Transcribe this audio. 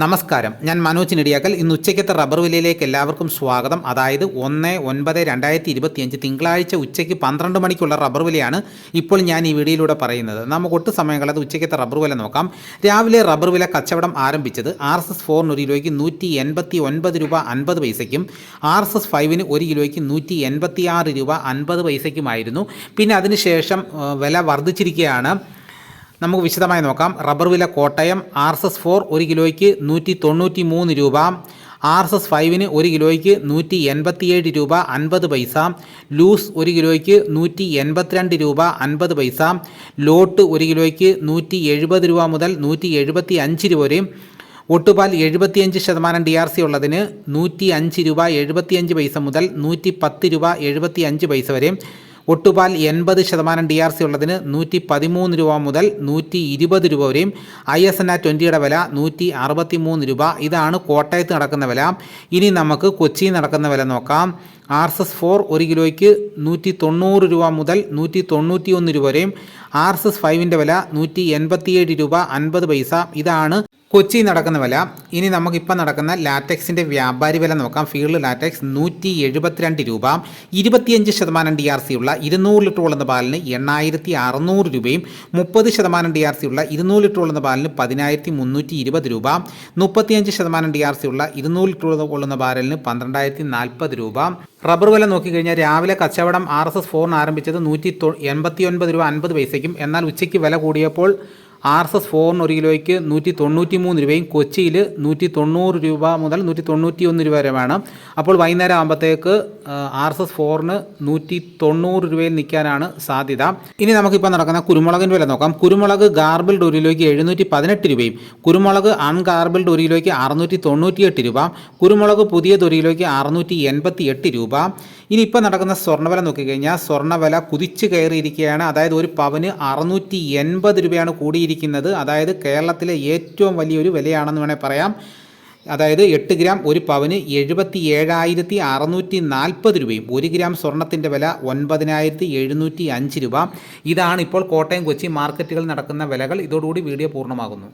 നമസ്കാരം, ഞാൻ മനോജ് നെടിയാക്കൽ. ഇന്ന് ഉച്ചയ്ക്കത്തെ റബ്ബർ വിലയിലേക്ക് എല്ലാവർക്കും സ്വാഗതം. അതായത് 1/9/2025 തിങ്കളാഴ്ച ഉച്ചയ്ക്ക് 12 മണിക്കുള്ള റബ്ബർ വിലയാണ് ഇപ്പോൾ ഞാൻ ഈ വീഡിയോയിലൂടെ പറയുന്നത്. നമുക്ക് ഒട്ടും സമയം കളയാതെ ഉച്ചയ്ക്കത്തെ റബ്ബർ വില നോക്കാം. രാവിലെ റബ്ബർ വില കച്ചവടം ആരംഭിച്ചത് RSS 4 ഒരു കിലോയ്ക്ക് 189 രൂപ 50 പൈസയ്ക്കും RSS 5 ഒരു കിലോയ്ക്ക് 186 രൂപ 50 പൈസയ്ക്കുമായിരുന്നു. പിന്നെ അതിനുശേഷം വില വർദ്ധിച്ചിരിക്കുകയാണ്. നമുക്ക് വിശദമായി നോക്കാം. റബ്ബർ വില കോട്ടയം RSS 4 ഒരു കിലോയ്ക്ക് 193 രൂപ, RSS 5 ഒരു കിലോയ്ക്ക് 187 രൂപ 50 പൈസ, ലൂസ് ഒരു കിലോയ്ക്ക് 182 രൂപ 50 പൈസ, ലോട്ട് ഒരു കിലോയ്ക്ക് 170 രൂപ മുതൽ 175 രൂപ വരെയും, ഒട്ടുപാൽ 75% DRC ഉള്ളതിന് 105 രൂപ 75 പൈസ മുതൽ 110 രൂപ 75 പൈസ വരെയും, ഒട്ടുപാൽ 80% DRC ഉള്ളതിന് 113 രൂപ മുതൽ 120 രൂപ വരെയും, ISNA 20യുടെ വില 163 രൂപ. ഇതാണ് കോട്ടയത്ത് നടക്കുന്ന വില. ഇനി നമുക്ക് കൊച്ചിയിൽ നടക്കുന്ന വില നോക്കാം. RSS 4 ഒരു കിലോയ്ക്ക് 190 രൂപ മുതൽ 191 രൂപ വരെയും, RSS 5ൻ്റെ വില 187 രൂപ 50 പൈസ. ഇതാണ് കൊച്ചി നടക്കുന്ന വില. ഇനി നമുക്കിപ്പോൾ നടക്കുന്ന ലാറ്റക്സിൻ്റെ വ്യാപാരി വില നോക്കാം. ഫീൽഡ് ലാറ്റക്സ് 172 രൂപ, 25% DRC ഉള്ള 200 ലിറ്റർ കൊള്ളുന്ന പാലിന് 8600 രൂപയും, 30% DRC ഉള്ള 200 ലിറ്റർ കൊള്ളുന്ന പാലിന് 10320 രൂപ, 35% DRC ഉള്ള 200 ലിറ്റർ കൊള്ളുന്ന ബാരലിന് 12040 രൂപ. റബ്ബർ വില നോക്കിക്കഴിഞ്ഞാൽ രാവിലെ കച്ചവടം RSS 4 ആരംഭിച്ചത് 189 രൂപ 50 പൈസയ്ക്കും, എന്നാൽ ഉച്ചയ്ക്ക് വില കൂടിയപ്പോൾ RSS 4 ഒരു കിലോയ്ക്ക് 193 രൂപയും, കൊച്ചിയിൽ 190 രൂപ മുതൽ 191 രൂപ വരെ വേണം. അപ്പോൾ വൈകുന്നേരം ആകുമ്പോഴത്തേക്ക് RSS 4 190 രൂപയിൽ നിൽക്കാനാണ് സാധ്യത. ഇനി നമുക്കിപ്പോൾ നടക്കുന്ന കുരുമുളകിൻ്റെ വില നോക്കാം. കുരുമുളക് ഗാർബിൾഡ് ഒരു കിലോയ്ക്ക് 718 രൂപയും, കുരുമുളക് അൺഗാർബിൾഡ് ഒരു കിലോയ്ക്ക് 698 രൂപ, കുരുമുളക് പുതിയത് ഒരു കിലോയ്ക്ക് 688 രൂപ. ഇനി ഇപ്പോൾ നടക്കുന്ന സ്വർണ്ണവില നോക്കിക്കഴിഞ്ഞാൽ സ്വർണ്ണവില കുതിച്ച് കയറിയിരിക്കുകയാണ്. അതായത് ഒരു പവന് 680 രൂപയാണ് കൂടിയിരിക്കുന്നത്. അതായത് കേരളത്തിലെ ഏറ്റവും വലിയൊരു വിലയാണെന്ന് വേണമെങ്കിൽ പറയാം. അതായത് 8 ഗ്രാം ഒരു പവന് 77,640 രൂപയും, 1 ഗ്രാം സ്വർണത്തിൻ്റെ വില 9,705 രൂപ. ഇതാണ് ഇപ്പോൾ കോട്ടയം കൊച്ചി മാർക്കറ്റുകളിൽ നടക്കുന്ന വിലകൾ. ഇതോടുകൂടി വീഡിയോ പൂർണ്ണമാകുന്നു.